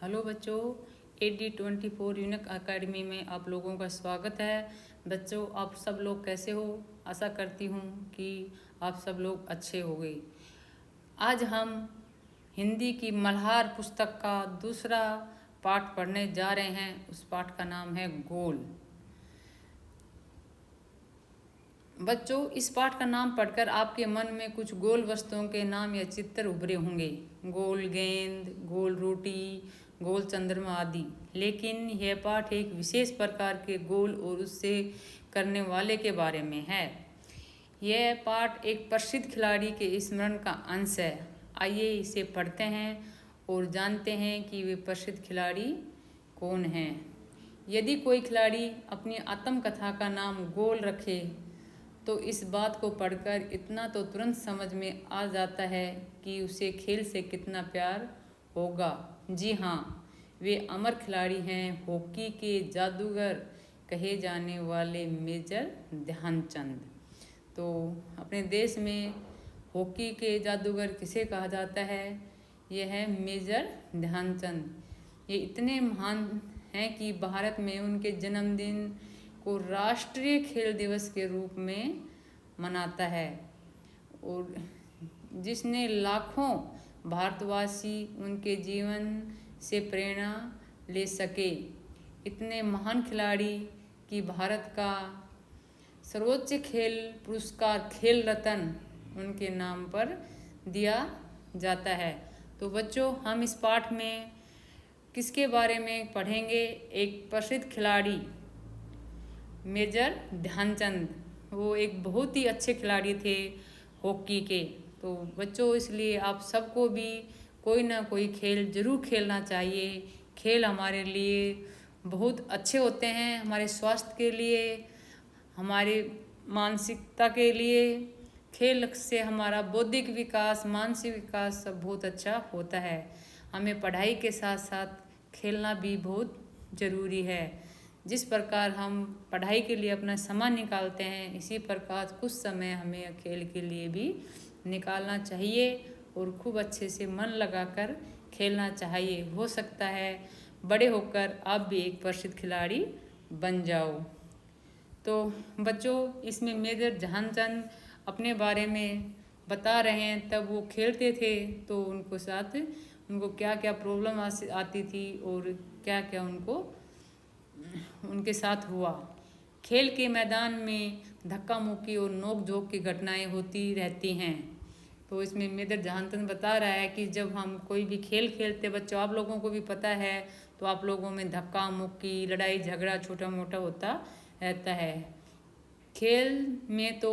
Hello बच्चों, AD24 unique academy में आप लोगों का स्वागत है। बच्चों, आप सब लोग कैसे हो? आशा करती हूँ कि आप सब लोग अच्छे होंगे। आज हम हिंदी की मल्हार पुस्तक का दूसरा पाठ पढ़ने जा रहे हैं। उस पाठ का नाम है गोल। बच्चों, इस पाठ का नाम पढ़कर आपके मन में कुछ गोल वस्तुओं के नाम या चित्र उभरे होंगे। गोल गेंद, गोल रोटी, गोल चंद्रमा आदि। लेकिन यह पाठ एक विशेष प्रकार के गोल और उससे करने वाले के बारे में है। यह पाठ एक प्रसिद्ध खिलाड़ी के स्मरण का अंश है। आइए इसे पढ़ते हैं और जानते हैं कि वे प्रसिद्ध खिलाड़ी कौन हैं। यदि कोई खिलाड़ी अपनी आत्मकथा का नाम गोल रखे तो इस बात को पढ़कर इतना तो तुरंत समझ में आ जाता है कि उसे खेल से कितना प्यार होगा। जी हाँ, वे अमर खिलाड़ी हैं, हॉकी के जादूगर कहे जाने वाले मेजर ध्यानचंद। तो अपने देश में हॉकी के जादूगर किसे कहा जाता है? यह है मेजर ध्यानचंद। ये इतने महान हैं कि भारत में उनके जन्मदिन को राष्ट्रीय खेल दिवस के रूप में मनाता है और जिसने लाखों भारतवासी उनके जीवन से प्रेरणा ले सके। इतने महान खिलाड़ी कि भारत का सर्वोच्च खेल पुरस्कार खेल रत्न उनके नाम पर दिया जाता है। तो बच्चों, हम इस पाठ में किसके बारे में पढ़ेंगे? एक प्रसिद्ध खिलाड़ी मेजर ध्यानचंद। वो एक बहुत ही अच्छे खिलाड़ी थे हॉकी के। तो बच्चों, इसलिए आप सबको भी कोई ना कोई खेल जरूर खेलना चाहिए। खेल हमारे लिए बहुत अच्छे होते हैं, हमारे स्वास्थ्य के लिए, हमारे मानसिकता के लिए। खेल से हमारा बौद्धिक विकास, मानसिक विकास सब बहुत अच्छा होता है। हमें पढ़ाई के साथ साथ खेलना भी बहुत ज़रूरी है। जिस प्रकार हम पढ़ाई के लिए अपना समय निकालते हैं, इसी प्रकार कुछ समय हमें खेल के लिए भी निकालना चाहिए और खूब अच्छे से मन लगाकर खेलना चाहिए। हो सकता है बड़े होकर आप भी एक प्रसिद्ध खिलाड़ी बन जाओ। तो बच्चों, इसमें मेजर ध्यानचंद अपने बारे में बता रहे हैं। तब वो खेलते थे तो उनको क्या क्या प्रॉब्लम आती थी और क्या क्या उनके साथ हुआ। खेल के मैदान में धक्का मुक्की और नोक झोंक की घटनाएं होती रहती हैं। तो इसमें मेजर ध्यानचंद बता रहा है कि जब हम कोई भी खेल खेलते, बच्चों आप लोगों को भी पता है, तो आप लोगों में धक्का मुक्की, लड़ाई झगड़ा छोटा मोटा होता रहता है। खेल में तो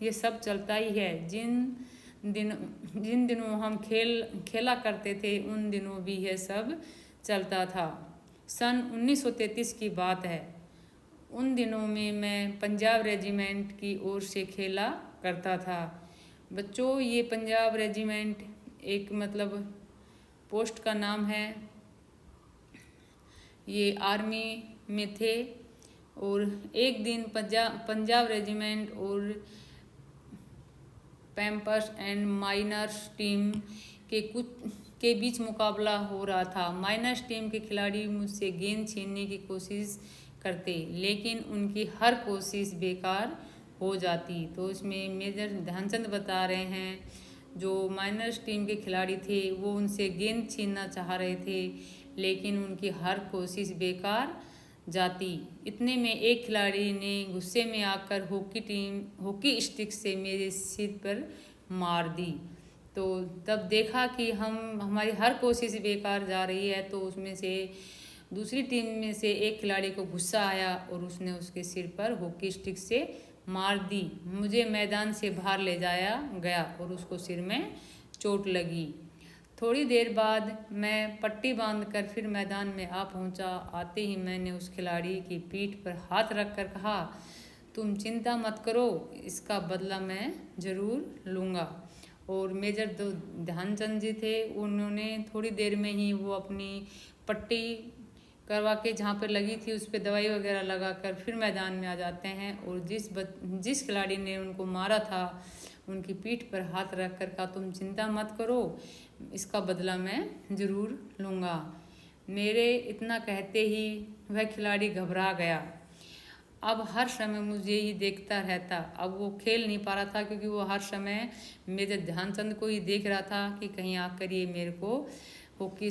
ये सब चलता ही है। जिन दिनों हम खेला करते थे उन दिनों भी यह सब चलता था। सन 1933 की बात है। उन दिनों में मैं पंजाब रेजिमेंट की ओर से खेला करता था। बच्चों, ये पंजाब रेजिमेंट एक पोस्ट का नाम है। ये आर्मी में थे और एक दिन पंजाब रेजिमेंट और पैम्पर्स एंड माइनर्स टीम के बीच मुकाबला हो रहा था। माइनर्स टीम के खिलाड़ी मुझसे गेंद छीनने की कोशिश करते, लेकिन उनकी हर कोशिश बेकार हो जाती। तो इसमें मेजर ध्यानचंद बता रहे हैं, जो माइनर्स टीम के खिलाड़ी थे वो उनसे गेंद छीनना चाह रहे थे, लेकिन उनकी हर कोशिश बेकार जाती। इतने में एक खिलाड़ी ने गुस्से में आकर हॉकी स्टिक से मेरे सिर पर मार दी। तो तब देखा कि हमारी हर कोशिश बेकार जा रही है। तो उसमें से दूसरी टीम में से एक खिलाड़ी को गुस्सा आया और उसने उसके सिर पर हॉकी स्टिक से मार दी। मुझे मैदान से बाहर ले जाया गया और उसको सिर में चोट लगी। थोड़ी देर बाद मैं पट्टी बांधकर फिर मैदान में आ पहुंचा। आते ही मैंने उस खिलाड़ी की पीठ पर हाथ रखकर कहा, तुम चिंता मत करो, इसका बदला मैं ज़रूर लूँगा। और मेजर ध्यानचंद जी थे, उन्होंने थोड़ी देर में ही वो अपनी पट्टी करवा के जहाँ पर लगी थी उस पर दवाई वगैरह लगाकर फिर मैदान में आ जाते हैं। और जिस खिलाड़ी ने उनको मारा था उनकी पीठ पर हाथ रख कर कहा, तुम चिंता मत करो, इसका बदला मैं ज़रूर लूँगा। मेरे इतना कहते ही वह खिलाड़ी घबरा गया। अब हर समय मुझे ही देखता रहता। अब वो खेल नहीं पा रहा था क्योंकि वो हर समय मेजर ध्यानचंद को ही देख रहा था कि कहीं आकर ये मेरे को हॉकी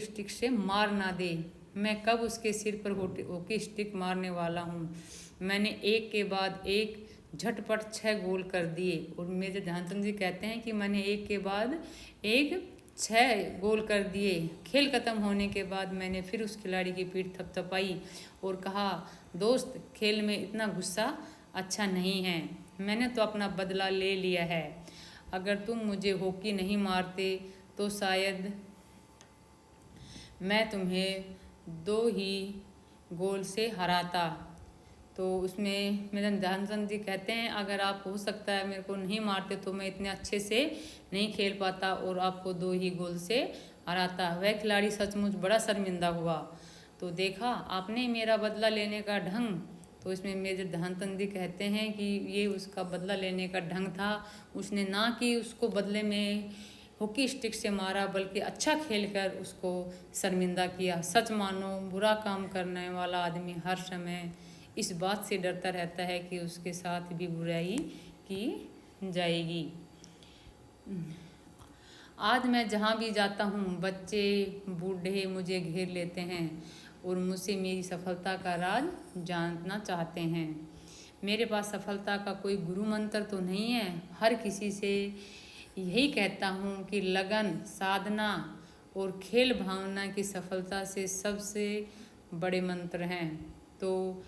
स्टिक से मार ना दे। मैं कब उसके सिर पर हॉकी स्टिक मारने वाला हूँ। मैंने एक के बाद एक झटपट 6 गोल कर दिए। और मेजर ध्यानचंद जी कहते हैं कि मैंने एक के बाद एक 6 गोल कर दिए। खेल खत्म होने के बाद मैंने फिर उस खिलाड़ी की पीठ थपथपाई और कहा, दोस्त, खेल में इतना गुस्सा अच्छा नहीं है। मैंने तो अपना बदला ले लिया है। अगर तुम मुझे हॉकी नहीं मारते तो शायद मैं तुम्हें 2 ही गोल से हराता। तो उसमें मेजर ध्यानचंद जी कहते हैं, अगर आप हो सकता है मेरे को नहीं मारते तो मैं इतने अच्छे से नहीं खेल पाता और आपको 2 ही गोल से हराता। वह खिलाड़ी सचमुच बड़ा शर्मिंदा हुआ। तो देखा आपने मेरा बदला लेने का ढंग। तो इसमें मेजर ध्यानचंद जी कहते हैं कि ये उसका बदला लेने का ढंग था। उसने ना कि उसको बदले में हॉकी स्टिक से मारा बल्कि अच्छा खेलकर उसको शर्मिंदा किया। सच मानो, बुरा काम करने वाला आदमी हर समय इस बात से डरता रहता है कि उसके साथ भी बुराई की जाएगी। आज मैं जहाँ भी जाता हूँ बच्चे बूढ़े मुझे घेर लेते हैं और मुझसे मेरी सफलता का राज जानना चाहते हैं। मेरे पास सफलता का कोई गुरु मंत्र तो नहीं है। हर किसी से यही कहता हूँ कि लगन, साधना और खेल भावना की सफलता से सबसे बड़े मंत्र हैं। तो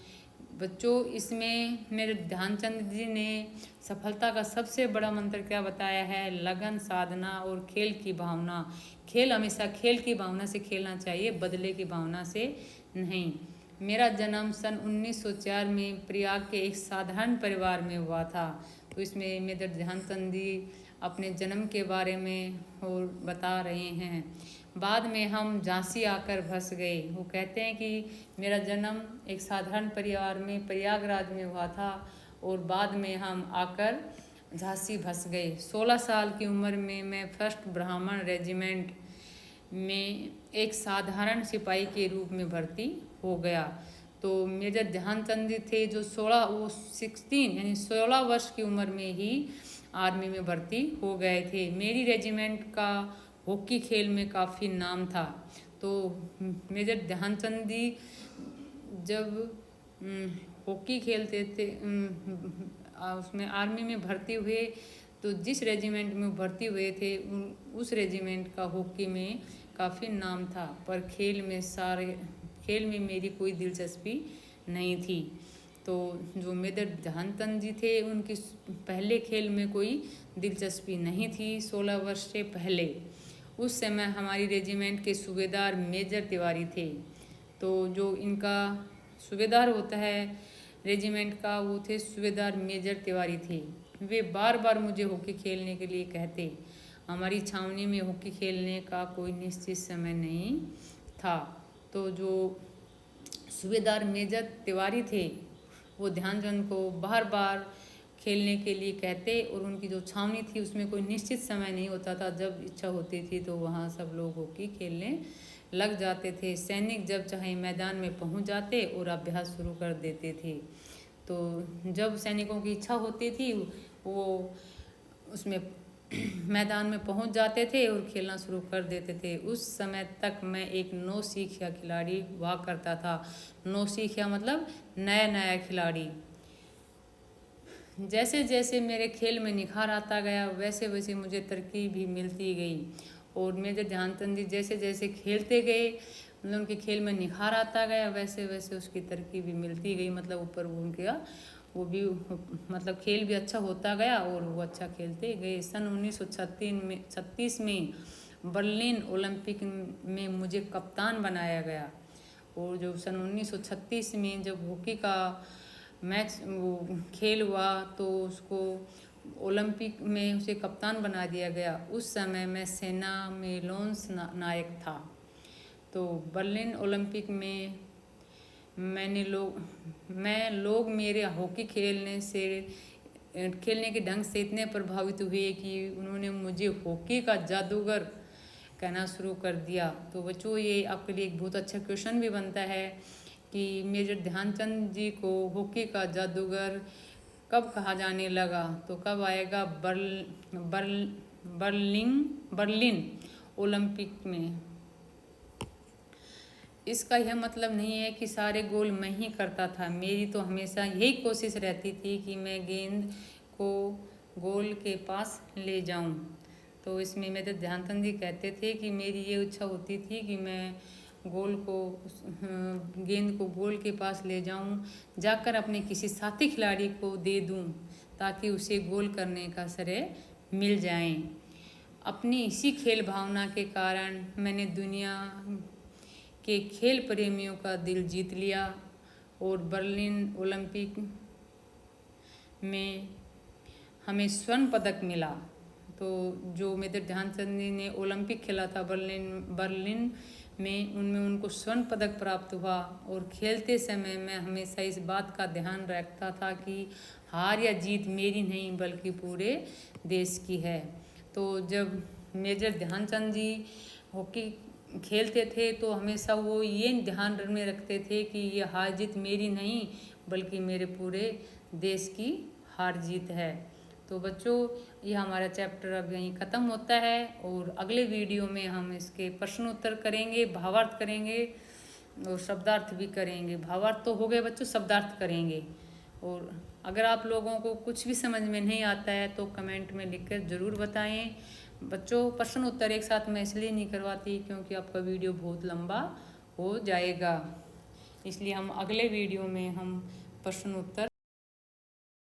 बच्चों, इसमें मेरे ध्यानचंद जी ने सफलता का सबसे बड़ा मंत्र क्या बताया है? लगन, साधना और खेल की भावना। खेल हमेशा खेल की भावना से खेलना चाहिए, बदले की भावना से नहीं। मेरा जन्म सन 1904 में प्रयाग के एक साधारण परिवार में हुआ था। तो इसमें मेजर ध्यानचंद जी अपने जन्म के बारे में और बता रहे हैं। बाद में हम झांसी आकर बस गए। वो कहते हैं कि मेरा जन्म एक साधारण परिवार में प्रयागराज में हुआ था और बाद में हम आकर झांसी बस गए। 16 साल की उम्र में मैं फर्स्ट ब्राह्मण रेजिमेंट में एक साधारण सिपाही के रूप में भर्ती हो गया। तो मेजर ध्यानचंद जी थे जो 16 वर्ष की उम्र में ही आर्मी में भर्ती हो गए थे। मेरी रेजिमेंट का हॉकी खेल में काफ़ी नाम था। तो मेजर ध्यानचंद जी जब हॉकी खेलते थे, उसमें आर्मी में भर्ती हुए, तो जिस रेजिमेंट में भर्ती हुए थे उस रेजिमेंट का हॉकी में काफ़ी नाम था, पर खेल में मेरी कोई दिलचस्पी नहीं थी। तो जो मेजर ध्यानचंद जी थे उनकी पहले खेल में कोई दिलचस्पी नहीं थी। 16 वर्ष से पहले उस समय हमारी रेजिमेंट के सूबेदार मेजर तिवारी थे। तो जो इनका सूबेदार होता है रेजिमेंट का, वो थे सूबेदार मेजर तिवारी थे। वे बार बार मुझे हॉकी खेलने के लिए कहते। हमारी छावनी में हॉकी खेलने का कोई निश्चित समय नहीं था। तो जो सूबेदार मेजर तिवारी थे वो ध्यानचंद को बार बार खेलने के लिए कहते और उनकी जो छावनी थी उसमें कोई निश्चित समय नहीं होता था। जब इच्छा होती थी तो वहाँ सब लोग हॉकी खेलने लग जाते थे। सैनिक जब चाहे मैदान में पहुँच जाते और अभ्यास शुरू कर देते थे। तो जब सैनिकों की इच्छा होती थी वो उसमें मैदान में पहुंच जाते थे और खेलना शुरू कर देते थे। उस समय तक मैं एक नौसिखिया खिलाड़ी हुआ करता था। नौसिखिया मतलब नया नया खिलाड़ी। जैसे जैसे मेरे खेल में निखार आता गया वैसे वैसे मुझे तरक्की भी मिलती गई। और मेजर ध्यानचंद जी जैसे जैसे खेलते गए, मतलब उनके खेल में निखार आता गया वैसे वैसे उसकी तरक्की भी मिलती गई। मतलब ऊपर वो भी मतलब खेल भी अच्छा होता गया और वो अच्छा खेलते गए। सन 1936 में बर्लिन ओलंपिक में मुझे कप्तान बनाया गया। और जो सन 1936 में जब हॉकी का मैच वो खेल हुआ तो उसको ओलंपिक में उसे कप्तान बना दिया गया। उस समय मैं सेना में लोन्स नायक था। तो बर्लिन ओलंपिक में लोग मेरे हॉकी खेलने के ढंग से इतने प्रभावित हुए कि उन्होंने मुझे हॉकी का जादूगर कहना शुरू कर दिया। तो बच्चों ये आपके लिए एक बहुत अच्छा क्वेश्चन भी बनता है कि मेजर ध्यानचंद जी को हॉकी का जादूगर कब कहा जाने लगा। तो कब आएगा बर्लिन ओलंपिक में। इसका यह मतलब नहीं है कि सारे गोल मैं ही करता था। मेरी तो हमेशा यही कोशिश रहती थी कि मैं गेंद को गोल के पास ले जाऊं। तो इसमें मेरे ध्यानचंद जी कहते थे कि मेरी ये इच्छा होती थी कि मैं गेंद को गोल के पास ले जाऊं, जाकर अपने किसी साथी खिलाड़ी को दे दूं ताकि उसे गोल करने का श्रेय मिल जाए। अपनी इसी खेल भावना के कारण मैंने दुनिया के खेल प्रेमियों का दिल जीत लिया और बर्लिन ओलंपिक में हमें स्वर्ण पदक मिला। तो जो मेजर ध्यानचंद जी ने ओलंपिक खेला था बर्लिन में, उनमें उनको स्वर्ण पदक प्राप्त हुआ। और खेलते समय मैं हमेशा इस बात का ध्यान रखता था कि हार या जीत मेरी नहीं बल्कि पूरे देश की है। तो जब मेजर ध्यानचंद जी हॉकी खेलते थे तो हमेशा वो ये ध्यान में रखते थे कि ये हार जीत मेरी नहीं बल्कि मेरे पूरे देश की हार जीत है। तो बच्चों ये हमारा चैप्टर अब यहीं ख़त्म होता है और अगले वीडियो में हम इसके प्रश्न उत्तर करेंगे, भावार्थ करेंगे और शब्दार्थ भी करेंगे। भावार्थ तो हो गए बच्चों, शब्दार्थ करेंगे। और अगर आप लोगों को कुछ भी समझ में नहीं आता है तो कमेंट में लिखकर ज़रूर बताएं। बच्चों प्रश्न उत्तर एक साथ मैं इसलिए नहीं करवाती क्योंकि आपका वीडियो बहुत लंबा हो जाएगा, इसलिए हम अगले वीडियो में हम प्रश्न उत्तर